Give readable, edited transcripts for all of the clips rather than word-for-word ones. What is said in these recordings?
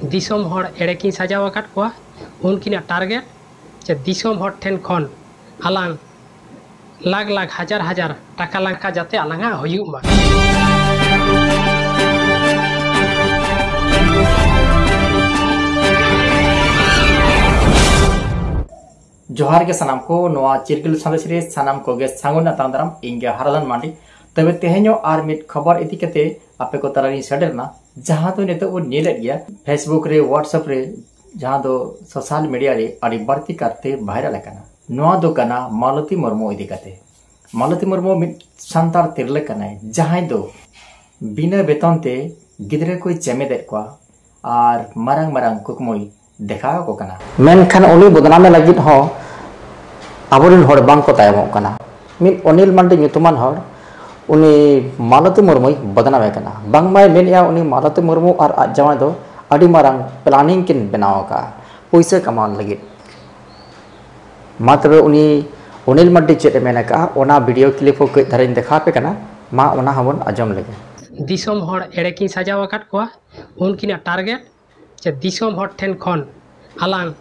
दिसोम हर एड़े की सजाव आकाद कोआ उनकिना टारगेट जे दिसोम हर ठेन खन आलांग लाख लाख हजार हजार टाका लांका जाते आलांगा हुयुग मा। जोहार के सनाम को नोआ चिरकिल सदस्य सनाम को गे सांगुन तांदराम इंगे हरदन मांडी तबे तेहेño आर मिट खबर इति कते आपे को तलानी सडरना जहां तो नेतो वो नेले गया फेसबुक रे व्हाट्सएप रे जहां दो सोशल मीडिया रे अड़ी बढ़ती करते वायरल कना नोआ दो कना मालती मुर्मू इति कते मालती मुर्मू मिट संतार तिरले कना जहां दो बिना वेतन ते गिदरे कोई चमे दे को आर मारंग मारंग कुकमुई देखा को कना मेनखान उनी बदनामे लगित हो आबोरिन हर बांग को तायमो कना मिन अनिल मांडी nyutuman हर उनी मालती मुर्मू बदनामे कना बांग माय मेनया उनी मालती मुर्मू और आज जमा दो अडी मारंग प्लानिंग किन बनाव का पैसे कमान लगित मात्र उनी अनिल मांडी चेत मेना का ओना वीडियो क्लिप को धरिन देखा पे कना मा ओना हमन अजम लगे दिसोम हर एड़े की सजाव आकाद कोआ उनकिना टारगेट जे दिसोम हर ठेन खन आलांग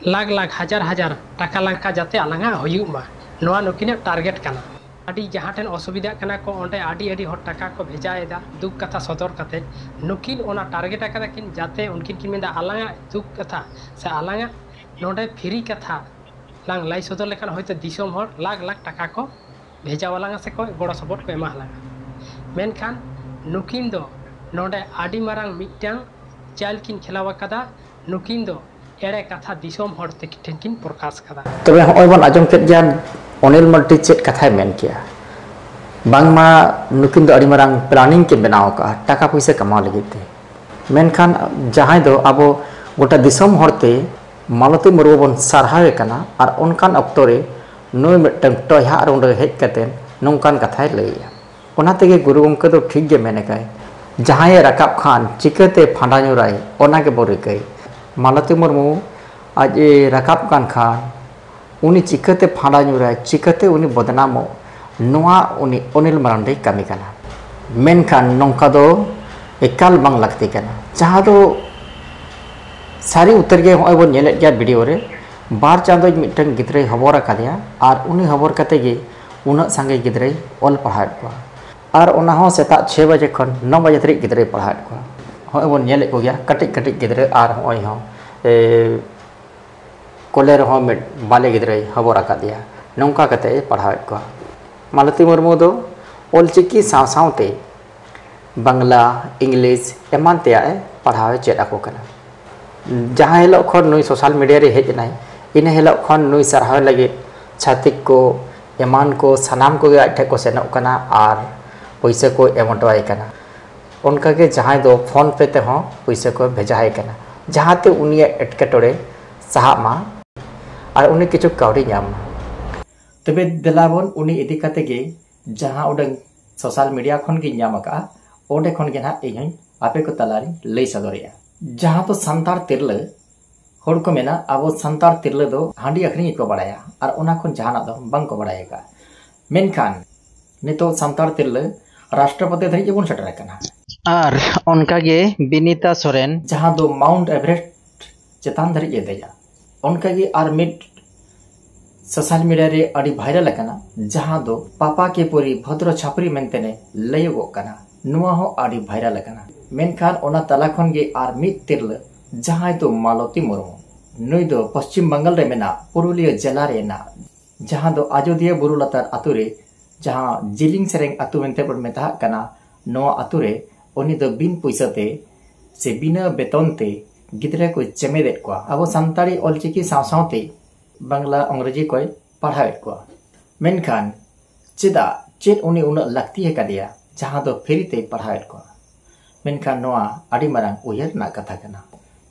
लाख लाख हजार हजार टाका लांका जाते आलांगा हुयुग मा नोआ नुकिना टारगेट कना आदि जहां ठेन असुविधा कना को ओंडे आदि आदि हर टाका को भेजाएदा दुख कथा सदर कते नुकिन ओना टारगेट कदा किन जाते उनकिन किन मेंदा आलांगा दुख कथा से आलांगा नोंडे फ्री कथा लांग लाई सदर लेखान होयतो दिसोम हर लाख लाख टाका को भेजा वालांगा से को गड़ो सपोर्ट को एमा हलांगा मेनखान नुकिन दो नोंडे आदि मारांग मिटांग चाल किन खेलावा कदा नुकिन दो एड़े कथा दिसोम हर ते ठेनकिन प्रकाश कदा तबे होय बन आजम केत जान अनिल मांडी चेत कथा मेन किया बांगमा नुकिन दो अड़ी मारंग प्लानिंग के बनाव का टाका पैसा कमा लगिते मेनखान जहां दो आबो गोटा दिसोम हरते मालती मुर्मू बन सारहावे कना और उनकान अक्तो रे नोय मिटंग टयहा रोंडे हेज कतेन नोंकान कथाय लैया ओना तेगे गुरु गंके दो ठीक गे मेने काय जहां रकाब खान चिकते फांडा नुराय ओना के बोरिकय मालती मुर्मू आज रकाब कान खान उनी चिकते फांडा नुराय चिकते उनी बदनामो नोआ उनी अनिल मांडी कमी कना मेनखान नोंका दो एकाल बांग लगती कना जहां दो सारी उतर गे होय बन नेले गया वीडियो रे बार चांदो मिटन गिद्रे खबर आकादिया और उनी खबर कते गे उना संगे गिद्रे ऑल पढ़ाड को और उना हो सेता 6 बजे खन 9 बजे तरी गिद्रे पढ़ाड को होय बन नेले को गया कटिक कटिक गिद्रे और होय हो कॉलेज हो मिट बाले गिद्रे खबर आकादिया नौका कते पढ़ाड को मालती मुर्मू दो ऑलचिकी सावसावते बांग्ला इंग्लिश एमान ते पढ़ावे चेद आको कना जहां हेलो खन नुई सोशल मीडिया रे हेज नाय इन हेलो खन नुई सरहाव लगे छातिक को एमान को सनाम को आठे को सेनो कना और पैसे को एमटवाय कना उनका के जहां दो फोन पे ते हो पैसे को भेजाय कना जहां ते उनी एटकेटोरे साहामा और उनी किछु काउडी नाम तबे देलाबन उनी इदी कते गे जहां उडंग सोशल मीडिया खन के नाम का ओडे खन के ना इहन आपे को तलारी लई सदरिया जहां तो संतार तिरले होड़ को मेना आबो संतार तिरले दो हांडी अखरी को बड़ाया और ओना खन जहाना दो बंग को बड़ाएगा मेनखान नितो संतार तिरले राष्ट्रपति धरी जबन सटर कना और उनका गे बिनीता सोरेन जहां दो माउंट एवरेस्ट चेतान धरी जे देया उनका गे और मिड सोशल मीडिया रे अड़ी वायरल कना जहां दो पापा के पूरी भद्र छापरी मेनतेने लयगो कना नुआ हो अड़ी वायरल कना मेनखान ओना तला खन गे और मिड तिरले जहां तो मालती मुर्मू नुई दो पश्चिम बंगाल रे मेना पुरुलिया जिला रे ना जहां दो आजोदिया बुरु लतार आतु रे जहां जिलिंग सेरेंग आतु मेनते पर मेता कना नो आतु रे उनी दो बिन पैसाते से बिना बेतन ते गिदरे को चमे देत को अब संताड़ी ऑलचिकी सावसावते बांग्ला अंग्रेजी को पढ़ावेत को मेनखान चिदा चेत उनी उन लगती है कदिया जहां दो फ्रीते पढ़ावेत को मेनखान नोआ अड़ी मारंग उयहर ना कथा कना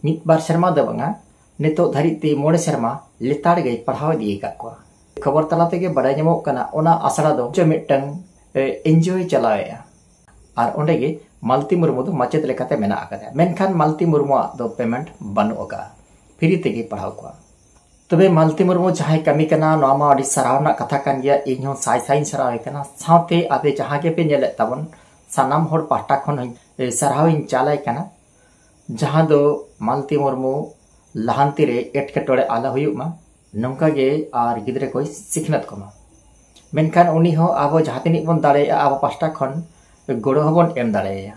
मित बार शर्मा दो बंगा नितो धरिते मोड़े शर्मा लेताड़ गई पढ़ाव दिए का को खबर तला तेगे बड़ाय ñamो कना ओना आसरा दो जो मिटंग एंजॉय चलावेया और ओंडे गे मालती मुर्मू दो माचेत लेकाते मेना आकादा मेनखान मालती मुर्मू दो पेमेंट बनु ओका फ्री तेगे पढ़ाव को तबे मालती मुर्मू जहां कमी कना नोमा अड़ी सरावना कथा कान गया इन्हो साई साई सरावे कना साथे आबे जहां के पे नेले तबन सानाम होड़ पाटा खन सराविन चालाय कना जहाँ दो मालती मुर्मू लहांती रे एटकेटोड़े आला हुयुमा नौका गे आर गिद्रे को सिखनत को मेनखान उनी हो आबो जहाँ तिनिक बन दाड़े आबो पास्टा खन गोड़ो हबन एम दाड़े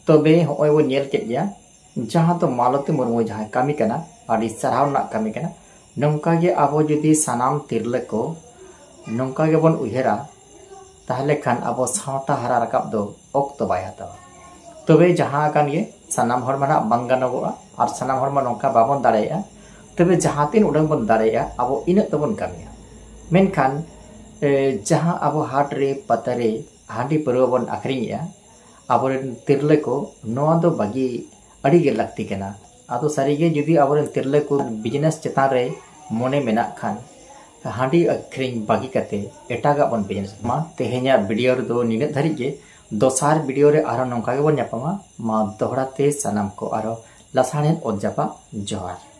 तबे होय बो नेल के गया जहाँ तो मालती मुर्मू जहाँ कामी कना आदि सराव ना कामी कना नौका गे आबो जुदी सनाम तिरले को नौका गे बन उहेरा ताहले खान आबो सावता हरा रकाब दो ओक्तो बाय हतावा तबे जहाँ कान गे सनाम हर मना बांगानोगोआ और सनाम हर नौका बाबन दाड़ेया तबे जहाँ तीन उड़ंग बन दाड़ेया आबो इनक तबन कामिया मेनखान जहाँ आबो हाट रे पतरे हांडी परवा बन आखरिंगया आबोरेन तिरले को नोआ दो बागी अड़ी गे लगती केना आदो सारीगे जुदी आबोरेन तिरले को बिजनेस चेतान रे मोने मेना खान हांडी आखरिंग बागी कते एटागा बन बिजनेस मा तेहेnya वीडियो दो निने धरी गे दोसार वीडियो रे आरो नौका गे बन ᱧᱟᱯᱟᱢᱟ मा दोहराते सनाम को आरो लसाणेन ओजापा जोहार।